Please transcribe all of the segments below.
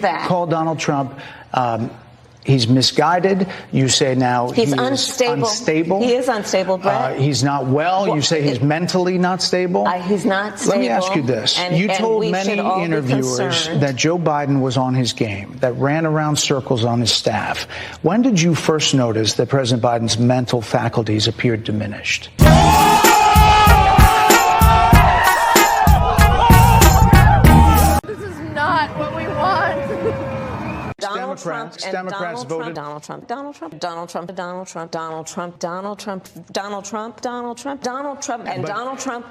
that. Call Donald Trump. He's misguided. You say now he's unstable. He is unstable, Brett. He's not well. You say he's mentally not stable. He's not stable. Let me ask you this. You told many interviewers that Joe Biden was on his game, that ran around circles on his staff. When did you first notice that President Biden's mental faculties appeared diminished? This is not what we want. Democrats voted. Donald Trump, and Donald Trump, and Donald Trump.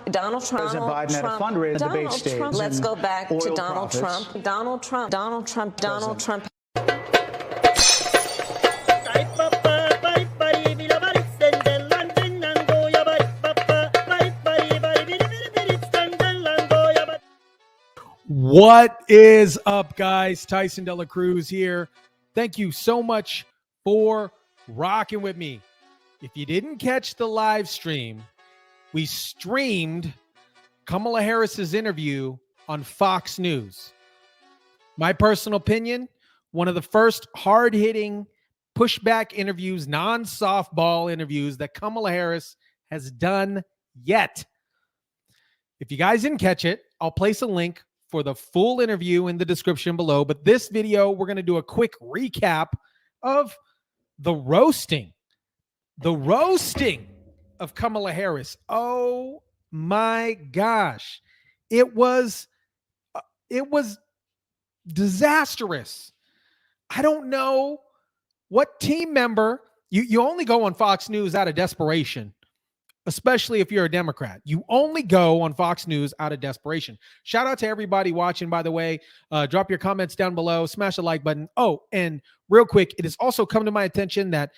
President Biden at a fundraiser debate stage. Let's go back to Donald Trump. Donald Trump. What is up, guys? Tyson DELACRUZ here. Thank you so much for rocking with me. If you didn't catch the live stream, we streamed Kamala Harris's interview on Fox News. My personal opinion, one of the first hard-hitting pushback interviews, non-softball interviews that Kamala Harris has done yet. If you guys didn't catch it, I'll place a link for the full interview in the description below. But this video, we're going to do a quick recap of the roasting of Kamala Harris. Oh my gosh. It was disastrous. I don't know what team member, you only go on Fox News out of desperation. Especially if you're a Democrat. You only go on Fox News out of desperation. Shout out to everybody watching, by the way. Drop your comments down below. Smash the like button. Oh, and real quick, it has also come to my attention that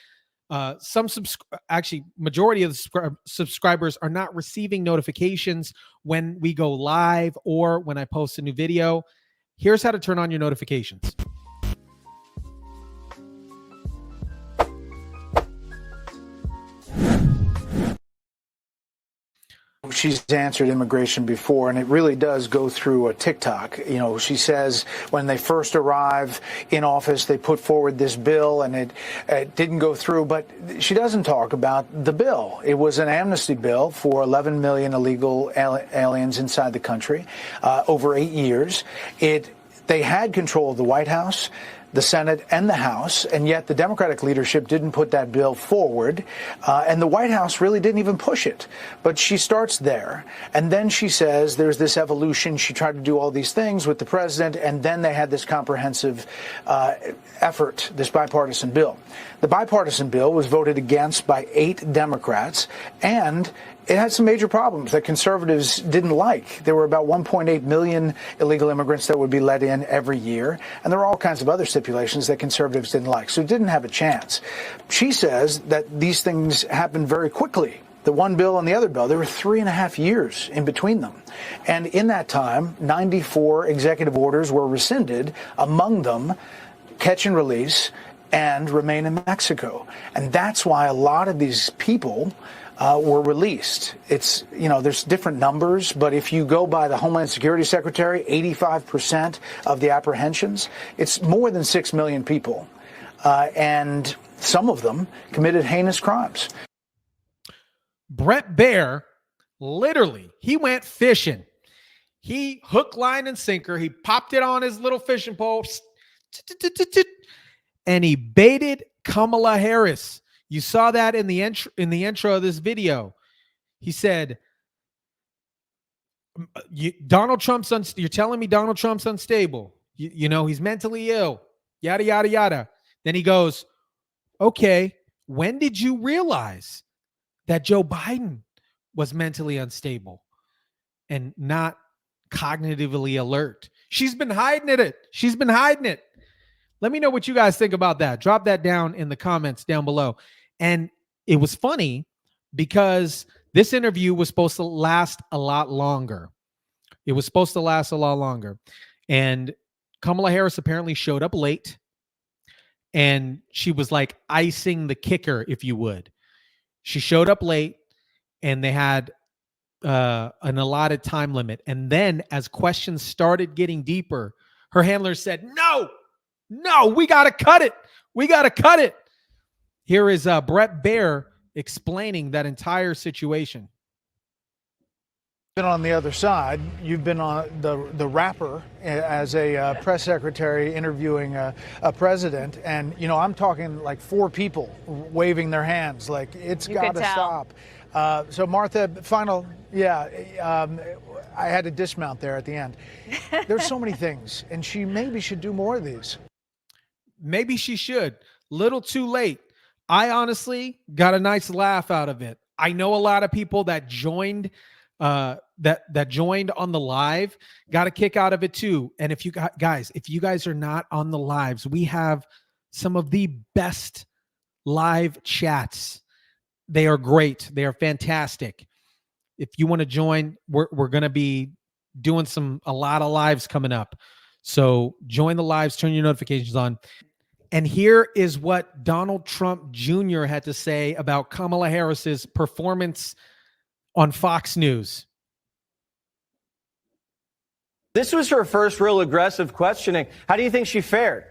majority of the subscribers are not receiving notifications when we go live or when I post a new video. Here's how to turn on your notifications. She's answered immigration before, and it really does go through a TikTok. You know, she says when they first arrive in office, they put forward this bill, and it didn't go through. But she doesn't talk about the bill. It was an amnesty bill for 11 million illegal aliens inside the country over 8 years. They had control of the White House, the Senate, and the House, and yet the Democratic leadership didn't put that bill forward, and the White House really didn't even push it. But she starts there, and then she says there's this evolution. She tried to do all these things with the president, and then they had this comprehensive effort, this bipartisan bill. The bipartisan bill was voted against by 8 Democrats, and it had some major problems that conservatives didn't like. There were about 1.8 million illegal immigrants that would be let in every year, and there were all kinds of other stipulations that conservatives didn't like. So it didn't have a chance. She says that these things happened very quickly. The one bill and the other bill, there were 3.5 years in between them. And in that time, 94 executive orders were rescinded, among them catch and release and remain in Mexico. And that's why a lot of these people were released. It's, you know, there's different numbers, but if you go by the Homeland Security Secretary, 85% of the apprehensions, it's more than 6 million people. And some of them committed heinous crimes. Brett Baer, literally, he went fishing. He hook, line, and sinker. He popped it on his little fishing pole, and he baited Kamala Harris. You saw that in the intro of this video. He said, Donald Trump's you're telling me Donald Trump's unstable. You know, he's mentally ill, yada, yada, yada. Then he goes, okay, when did you realize that Joe Biden was mentally unstable and not cognitively alert? She's been hiding it. She's been hiding it. Let me know what you guys think about that. Drop that down in the comments down below. And it was funny because this interview was supposed to last a lot longer. It was supposed to last a lot longer. And Kamala Harris apparently showed up late. And she was like icing the kicker, if you would. She showed up late and they had an allotted time limit. And then as questions started getting deeper, her handler said, no, No, we got to cut it. We got to cut it. Here is Brett Baer explaining that entire situation. Been on the other side. You've been on the rapper as a press secretary interviewing a president, and I'm talking like 4 people waving their hands, like it's got to stop. So Martha, final, I had to dismount there at the end. There's so many things, and she maybe should do more of these. Maybe she should. Little too late. I honestly got a nice laugh out of it. I know a lot of people that joined. That joined on the live got a kick out of it too. And if you guys are not on the lives, we have some of the best live chats. They are great. They are fantastic. If you want to join, we're going to be doing a lot of lives coming up. So join the lives, turn your notifications on. And here is what Donald Trump Jr. had to say about Kamala Harris's performance on Fox News. This was her first real aggressive questioning. How do you think she fared?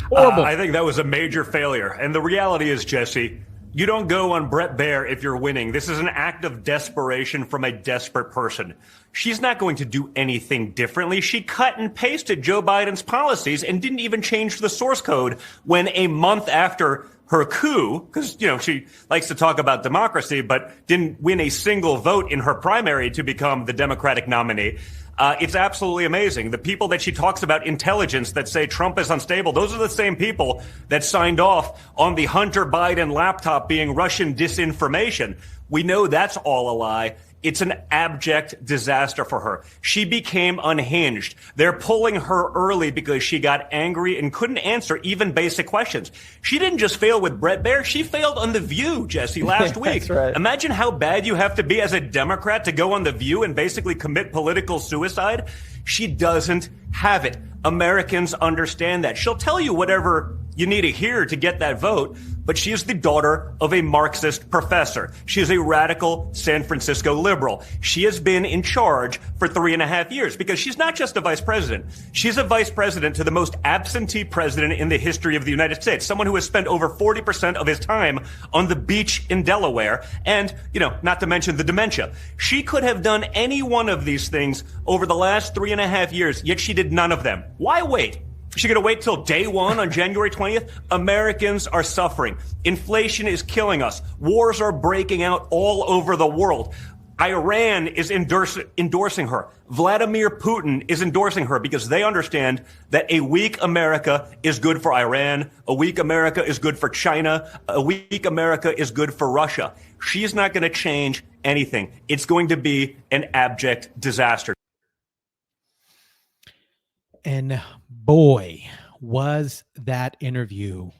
Horrible. I think that was a major failure. And the reality is, Jesse, you don't go on Brett Baer if you're winning. This is an act of desperation from a desperate person. She's not going to do anything differently. She cut and pasted Joe Biden's policies and didn't even change the source code when a month after her coup, because, she likes to talk about democracy, but didn't win a single vote in her primary to become the Democratic nominee. It's absolutely amazing. The people that she talks about intelligence that say Trump is unstable, those are the same people that signed off on the Hunter Biden laptop being Russian disinformation. We know that's all a lie. It's an abject disaster for her. She became unhinged. They're pulling her early because she got angry and couldn't answer even basic questions. She didn't just fail with Brett Baer. She failed on The View, Jesse, last week. That's right. Imagine how bad you have to be as a Democrat to go on The View and basically commit political suicide. She doesn't have it. Americans understand that. She'll tell you whatever you need to hear to get that vote, but she is the daughter of a Marxist professor. She is a radical San Francisco liberal. She has been in charge for 3.5 years because she's not just a vice president. She's a vice president to the most absentee president in the history of the United States, someone who has spent over 40% of his time on the beach in Delaware and, not to mention the dementia. She could have done any one of these things over the last 3.5 years, yet she did none of them. Why wait? Is she going to wait till day one on January 20th? Americans are suffering. Inflation is killing us. Wars are breaking out all over the world. Iran is endorsing her. Vladimir Putin is endorsing her because they understand that a weak America is good for Iran. A weak America is good for China. A weak America is good for Russia. She's not going to change anything. It's going to be an abject disaster. And boy, was that interview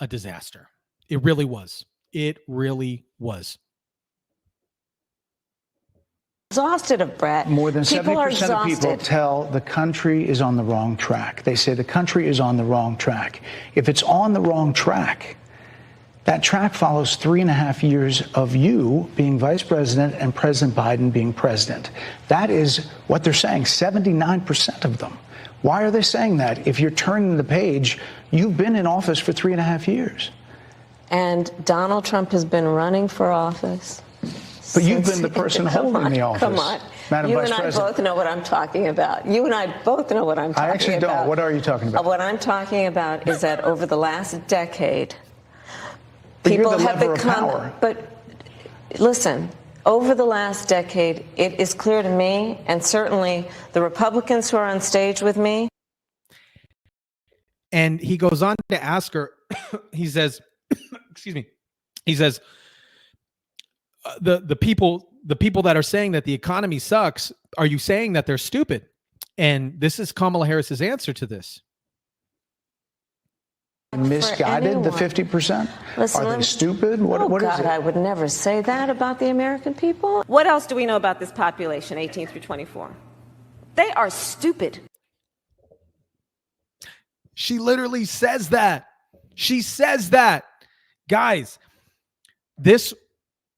a disaster. It really was. It really was. Exhausted of Brett. More than People 70% of people tell the country is on the wrong track. They say the country is on the wrong track. If it's on the wrong track, that track follows 3.5 years of you being vice president and President Biden being president. That is what they're saying, 79% of them. Why are they saying that? If you're turning the page, you've been in office for 3.5 years. And Donald Trump has been running for office. But you've been the person holding the office. Come on. Madam You Vice and I President. both know what I'm talking about. You and I both know what I'm talking about. I actually don't. What are you talking about? What I'm talking about is that over the last decade, But you're people the have lever of become. power. But listen, over the last decade, it is clear to me, and certainly the Republicans who are on stage with me. And he goes on to ask her, he says, excuse me, he says, the people that are saying that the economy sucks, are you saying that they're stupid? And this is Kamala Harris's answer to this. Misguided, the 50%? Listen, Are they stupid? What is God, it? I would never say that about the American people. What else do we know about this population, 18 through 24? They are stupid. She literally says that. She says that. Guys, this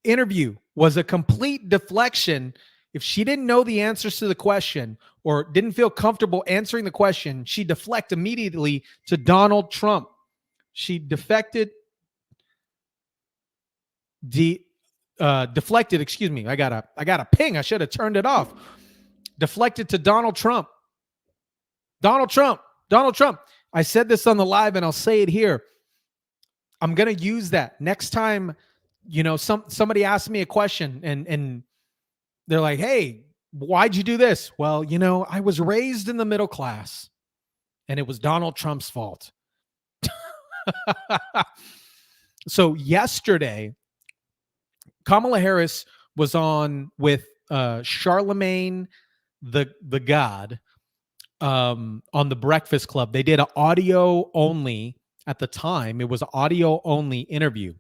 interview was a complete deflection. If she didn't know the answers to the question or didn't feel comfortable answering the question, she deflected immediately to Donald Trump. She deflected, excuse me. I got a ping. I should have turned it off. Deflected to Donald Trump. Donald Trump. I said this on the live and I'll say it here. I'm going to use that next time, you know, somebody asks me a question and they're like, hey, why'd you do this? Well, you know, I was raised in the middle class and it was Donald Trump's fault. So yesterday, Kamala Harris was on with Charlemagne the God on the Breakfast Club. They did an audio only at the time. It was an audio only interview.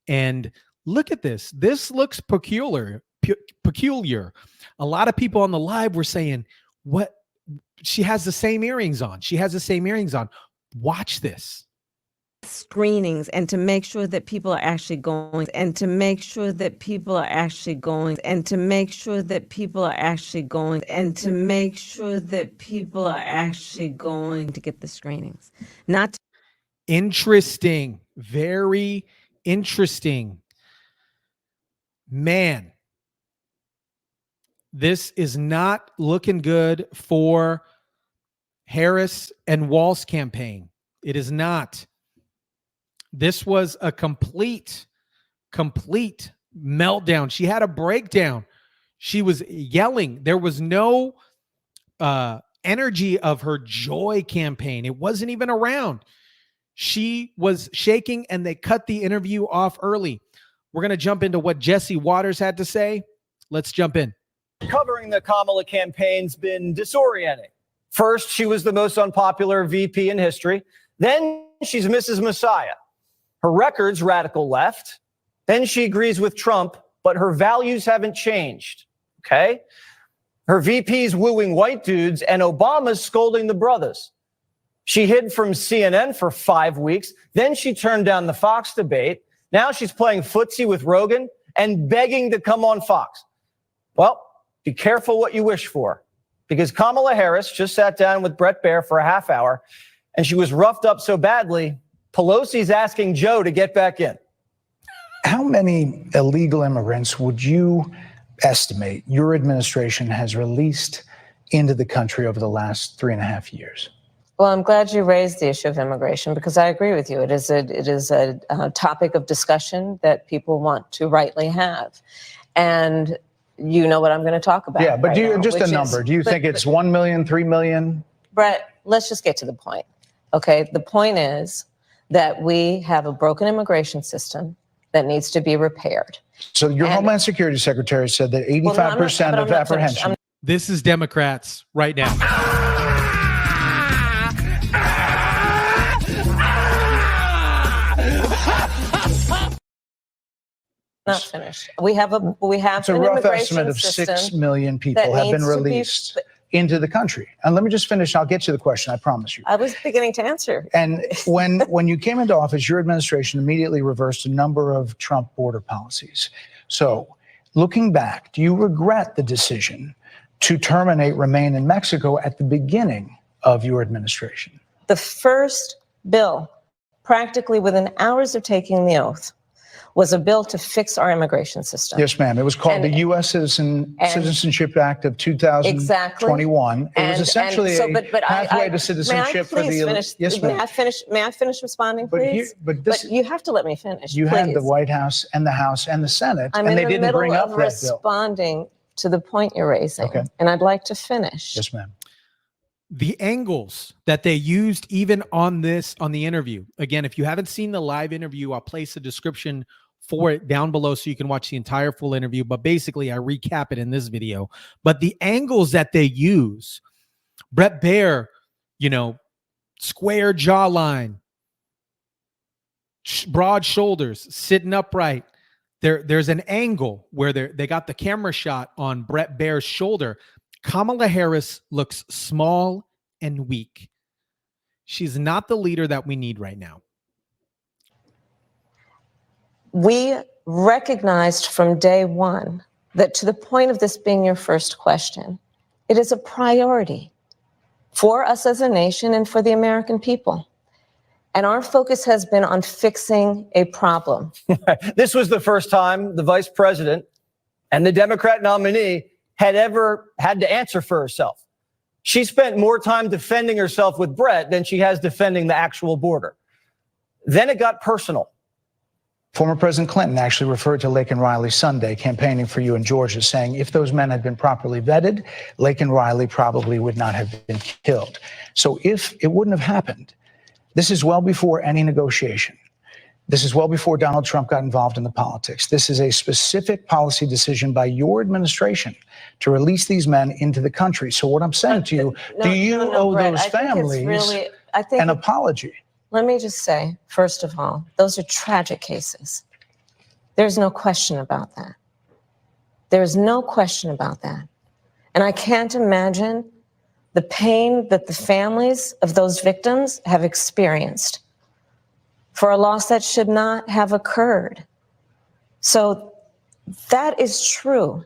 And look at this. This looks peculiar. A lot of people on the live were saying, what? She has the same earrings on. Watch this. Screenings and to make sure that people are actually going to get the screenings. Not Interesting. Very interesting. Man, this is not looking good for Harris and Walz's campaign. It is not. This was a complete meltdown. She had a breakdown. She was yelling. There was no energy of her joy campaign. It wasn't even around. She was shaking and they cut the interview off early. We're going to jump into what Jesse Waters had to say. Let's jump in. Covering the Kamala campaign's been disorienting. First, she was the most unpopular VP in history. Then she's Mrs. Messiah. Her record's radical left. Then she agrees with Trump, but her values haven't changed. Okay? Her VP's wooing white dudes and Obama's scolding the brothers. She hid from CNN for 5 weeks. Then she turned down the Fox debate. Now she's playing footsie with Rogan and begging to come on Fox. Well, be careful what you wish for, because Kamala Harris just sat down with Brett Baer for a half hour and she was roughed up so badly, Pelosi's asking Joe to get back in. How many illegal immigrants would you estimate your administration has released into the country over the last 3.5 years? Well, I'm glad you raised the issue of immigration because I agree with you. It is a topic of discussion that people want to rightly have. And you know what I'm going to talk about. Yeah, but right do you now, just a number? Do you think it's 1 million, 3 million? Brett, let's just get to the point. Okay, the point is that we have a broken immigration system that needs to be repaired. So your Homeland Security Secretary said that 85% of apprehension. This is Democrats right now. Not finished. We have It's a an rough immigration estimate of system 6 million people that have been needs to be- released into the country. And let me just finish. I'll get to the question. I promise you. I was beginning to answer. And when you came into office, your administration immediately reversed a number of Trump border policies. So looking back, do you regret the decision to terminate Remain in Mexico at the beginning of your administration? The first bill, practically within hours of taking the oath, was a bill to fix our immigration system. Yes, ma'am. It was called the U.S. Citizenship Act of 2021. Exactly. It was essentially a pathway to citizenship for the elite. Yes, ma'am. May I finish responding, please? But you have to let me finish. You please. had the White House and the House and the Senate, I'm and they in the didn't middle bring up of that bill. responding to the point you're raising, Okay. and I'd like to finish. Yes, ma'am. The angles that they used even on the interview. Again, if you haven't seen the live interview, I'll place a description for it down below so you can watch the entire full interview. But basically, I recap it in this video. But the angles that they use, Brett Baer, square jawline, broad shoulders, sitting upright. There's an angle where they got the camera shot on Brett Baer's shoulder. Kamala Harris looks small and weak. She's not the leader that we need right now. We recognized from day one that to the point of this being your first question, it is a priority for us as a nation and for the American people. And our focus has been on fixing a problem. This was the first time the vice president and the Democrat nominee had ever had to answer for herself. She spent more time defending herself with Brett than she has defending the actual border. Then it got personal. Former President Clinton actually referred to Laken Riley Sunday campaigning for you in Georgia, saying if those men had been properly vetted, Laken Riley probably would not have been killed. So if it wouldn't have happened, this is well before any negotiation. This is well before Donald Trump got involved in the politics. This is a specific policy decision by your administration to release these men into the country. So what I'm saying to you, do you owe Brett, those families an apology? Let me just say, first of all, those are tragic cases. There's no question about that. There's no question about that. And I can't imagine the pain that the families of those victims have experienced for a loss that should not have occurred. So that is true.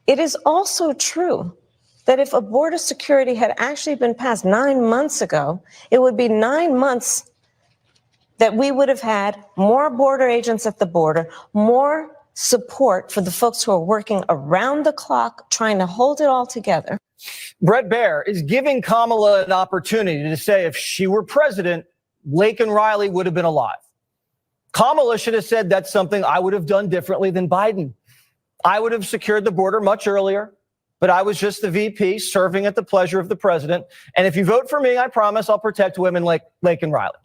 It is also true that if a border security had actually been passed 9 months ago, it would be 9 months that we would have had more border agents at the border, more support for the folks who are working around the clock trying to hold it all together. Bret Baier is giving Kamala an opportunity to say if she were president, Laken Riley would have been alive. Kamala should have said that's something I would have done differently than Biden. I would have secured the border much earlier, but I was just the VP serving at the pleasure of the president. And if you vote for me, I promise I'll protect women like Laken Riley.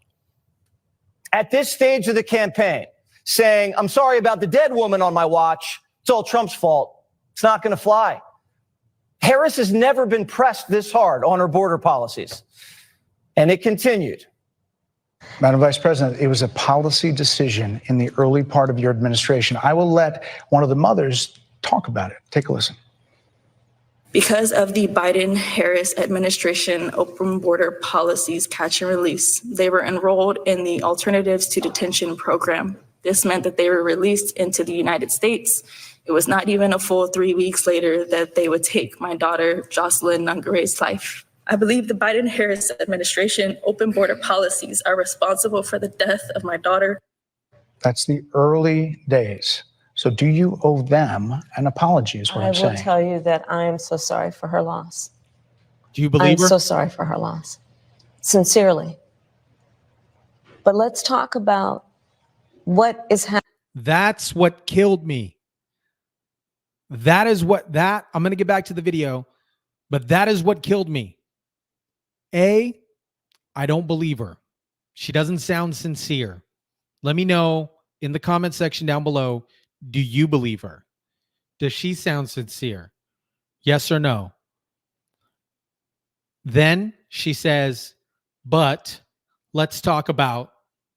At this stage of the campaign, saying, I'm sorry about the dead woman on my watch, it's all Trump's fault, it's not going to fly. Harris has never been pressed this hard on her border policies. And it continued. Madam Vice President, it was a policy decision in the early part of your administration. I will let one of the mothers talk about it. Take a listen. Because of the Biden-Harris administration open border policies catch and release, they were enrolled in the Alternatives to Detention program. This meant that they were released into the United States. It was not even a full 3 weeks later that they would take my daughter, Jocelyn Nungare's life. I believe the Biden-Harris administration open border policies are responsible for the death of my daughter. That's the early days. So do you owe them an apology is what I'm saying. I will tell you that I am so sorry for her loss. Do you believe her? I'm so sorry for her loss. Sincerely. But let's talk about what is happening. That's what killed me. I'm going to get back to the video, but that is what killed me. I don't believe her. She doesn't sound sincere. Let me know in the comment section down below. Do you believe her? Does she sound sincere? Yes or no? Then she says, but let's talk about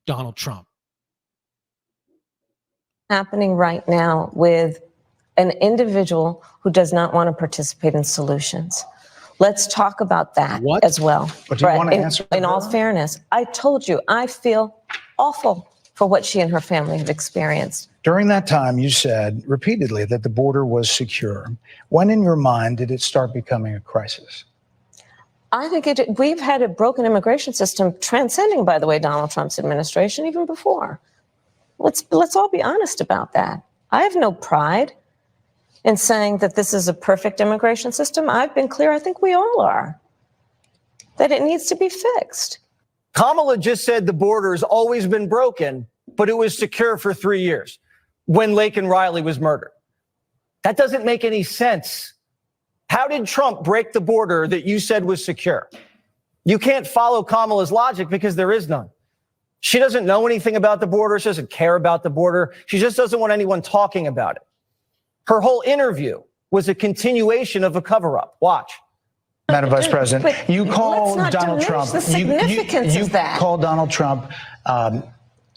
Donald Trump. Happening right now with an individual who does not want to participate in solutions. Let's talk about that as well. But do you want to answer? In all fairness, I told you, I feel awful for what she and her family have experienced. During that time, you said repeatedly that the border was secure. When in your mind did it start becoming a crisis? I think we've had a broken immigration system transcending, by the way, Donald Trump's administration even before. Let's all be honest about that. I have no pride in saying that this is a perfect immigration system. I've been clear, I think we all are, that it needs to be fixed. Kamala just said the border's always been broken, but it was secure for 3 years when Laken Riley was murdered. That doesn't make any sense. How did Trump break the border that you said was secure? You can't follow Kamala's logic because there is none. She doesn't know anything about the border. She doesn't care about the border. She just doesn't want anyone talking about it. Her whole interview was a continuation of a cover-up. Watch. Madam Vice President, you call Donald Trump. The significance of that. You call Donald Trump.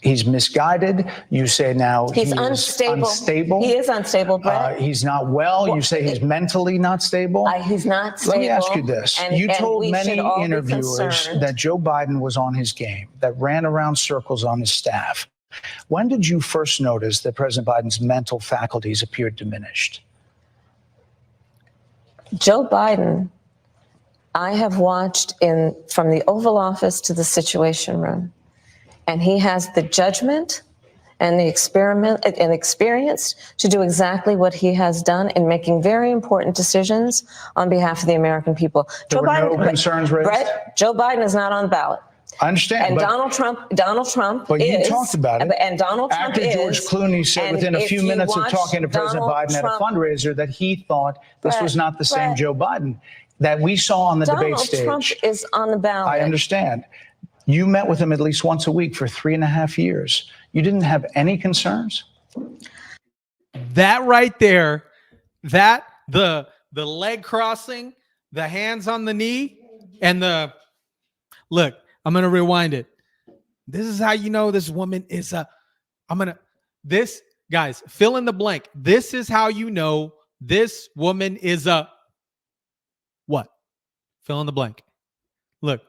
He's misguided. You say now he's unstable. He is unstable, Brett. He's not well. You say he's mentally not stable. He's not stable. Let me ask you this. You told many interviewers that Joe Biden was on his game, that ran around circles on his staff. When did you first notice that President Biden's mental faculties appeared diminished? Joe Biden, I have watched from the Oval Office to the Situation Room, and he has the judgment and the experience to do exactly what he has done in making very important decisions on behalf of the American people. There were no concerns raised? Brett, Joe Biden is not on the ballot. I understand. And but, Donald Trump but is. you talked about it. And Donald Trump After George Clooney said within a few minutes of talking to President Biden at a fundraiser that he thought this was not the same Joe Biden that we saw on the debate stage. Donald Trump is on the ballot. I understand. You met with him at least once a week for 3.5 years. You didn't have any concerns? That right there, that the leg crossing, the hands on the knee, and look, I'm going to rewind it. This is how you know this woman is guys, fill in the blank. This is how you know this woman is what? Fill in the blank. Look.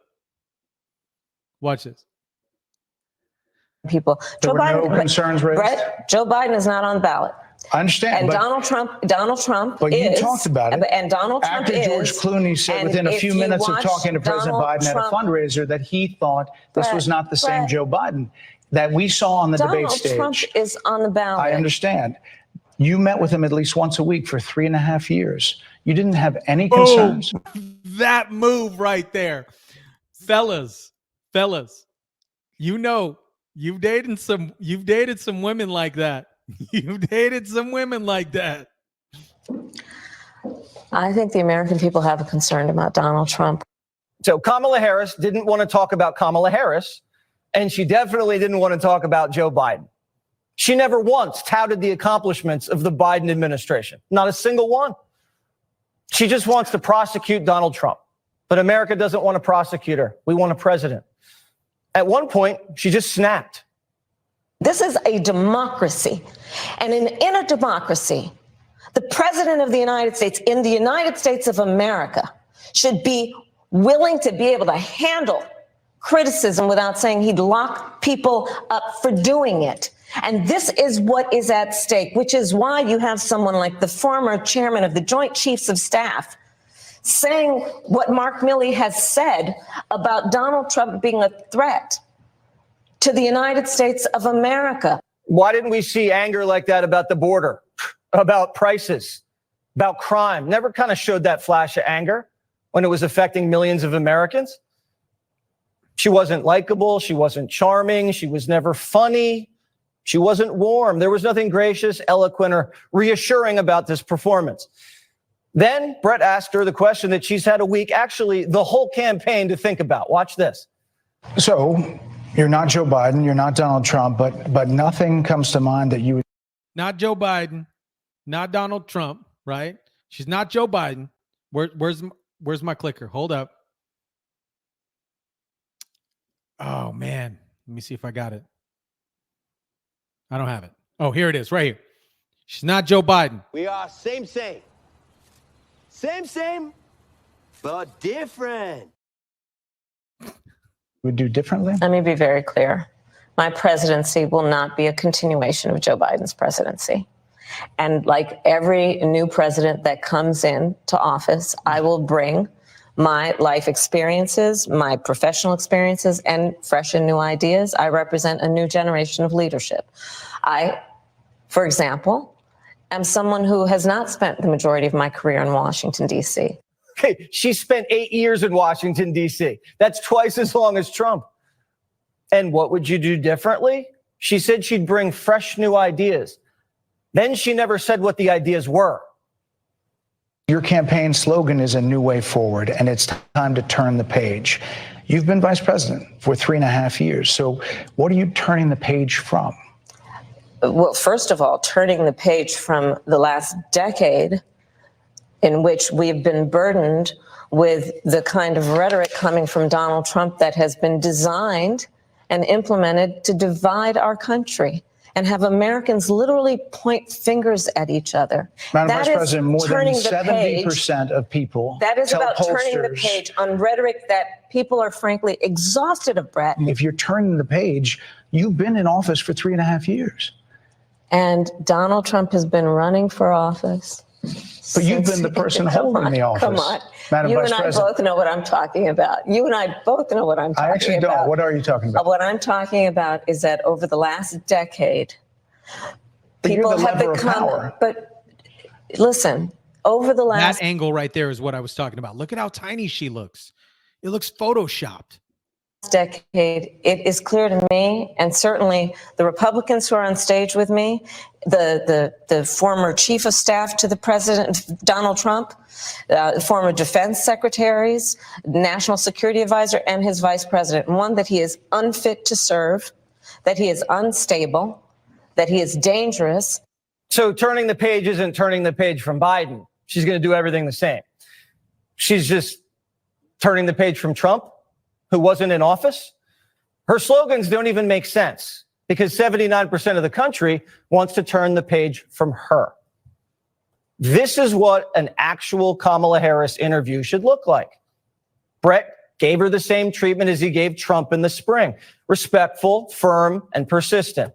Watch this. People. There were no concerns raised? Brett, Joe Biden is not on the ballot. I understand. And Donald Trump but is. You talked about it. And Donald Trump After George Clooney said within a few minutes of talking to President Biden at a fundraiser that he thought this was not the same Joe Biden that we saw on the debate stage. Donald Trump is on the ballot. I understand. You met with him at least once a week for 3.5 years. You didn't have any concerns? That move right there. Fellas, you know, you've dated some women like that. You've dated some women like that. I think the American people have a concern about Donald Trump. So Kamala Harris didn't want to talk about Kamala Harris, and she definitely didn't want to talk about Joe Biden. She never once touted the accomplishments of the Biden administration. Not a single one. She just wants to prosecute Donald Trump. But America doesn't want a prosecutor. We want a president. At one point, she just snapped. This is a democracy. And in a democracy, the president of the United States, in the United States of America, should be willing to be able to handle criticism without saying he'd lock people up for doing it. And this is what is at stake, which is why you have someone like the former chairman of the Joint Chiefs of Staff saying what Mark Milley has said about Donald Trump being a threat to the United States of America. Why didn't we see anger like that about the border, about prices, about crime? Never kind of showed that flash of anger when it was affecting millions of Americans. She wasn't likable. She wasn't charming. She was never funny. She wasn't warm. There was nothing gracious, eloquent, or reassuring about this performance. Then Brett asked her the question that she's had a week, actually the whole campaign, to think about. Watch this. So you're not Joe Biden, you're not Donald Trump, but nothing comes to mind that you would. Not Joe Biden, not Donald Trump, right? She's not Joe Biden. Where's my clicker? Hold up. Oh man, let me see if I got it. I don't have it. Oh, here it is, right here. She's not Joe Biden. We are same, but different. Would do differently? Let me be very clear. My presidency will not be a continuation of Joe Biden's presidency. And like every new president that comes into office, I will bring my life experiences, my professional experiences, and fresh and new ideas. I represent a new generation of leadership. I, for example, am someone who has not spent the majority of my career in Washington, D.C. Okay, she spent 8 years in Washington, D.C. That's twice as long as Trump. And what would you do differently? She said she'd bring fresh new ideas. Then she never said what the ideas were. Your campaign slogan is a new way forward, and it's time to turn the page. You've been vice president for 3.5 years. So what are you turning the page from? Well, first of all, turning the page from the last decade in which we've been burdened with the kind of rhetoric coming from Donald Trump that has been designed and implemented to divide our country and have Americans literally point fingers at each other. Madam Vice President, more than 70% of people that is tell about turning the pollsters, page on rhetoric that people are frankly exhausted of, Brett. if you're turning the page, you've been in office for 3.5 years. And Donald Trump has been running for office But you've been the person holding the office. Come on. Madam You Vice and I President. both know what I'm talking about. You and I both know what I'm talking about. I actually don't. What are you talking about? What I'm talking about is that over the last decade, But you're people the have lever of become, power. but listen, over the last That angle right there is what I was talking about. Look at how tiny she looks. It looks photoshopped. decade, it is clear to me, and certainly the Republicans who are on stage with me, the former chief of staff to the president, Donald Trump, former defense secretaries, national security advisor, and his vice president. One, that he is unfit to serve, that he is unstable, that he is dangerous. So turning the page isn't turning the page from Biden. She's going to do everything the same. She's just turning the page from Trump, who wasn't in office. Her slogans don't even make sense because 79% of the country wants to turn the page from her. This is what an actual Kamala Harris interview should look like. Brett gave her the same treatment as he gave Trump in the spring. Respectful, firm, and persistent.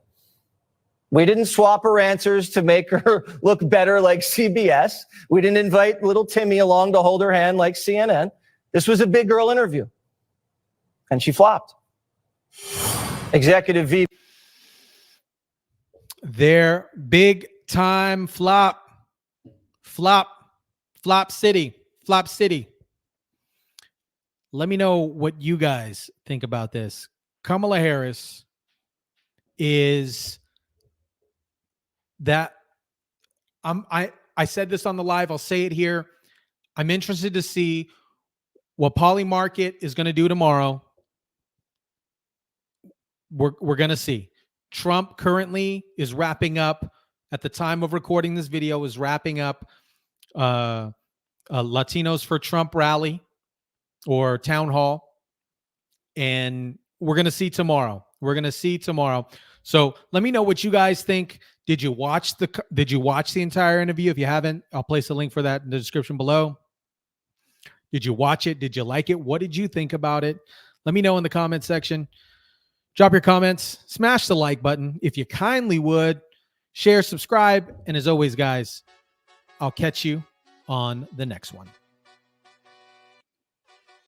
We didn't swap her answers to make her look better like CBS. We didn't invite little Timmy along to hold her hand like CNN. This was a big girl interview. And she flopped. Executive VP. Their big time flop. Flop city. Let me know what you guys think about this. Kamala Harris is that I said this on the live. I'll say it here. I'm interested to see what Polly Market is going to do tomorrow. We're going to see. Trump currently is wrapping up, at the time of recording this video, is wrapping up a Latinos for Trump rally or town hall. And we're going to see tomorrow. So let me know what you guys think. Did you watch the entire interview? If you haven't, I'll place a link for that in the description below. Did you watch it? Did you like it? What did you think about it? Let me know in the comment section. Drop your comments. Smash the like button if you kindly would. Share, subscribe. And as always, guys, I'll catch you on the next one.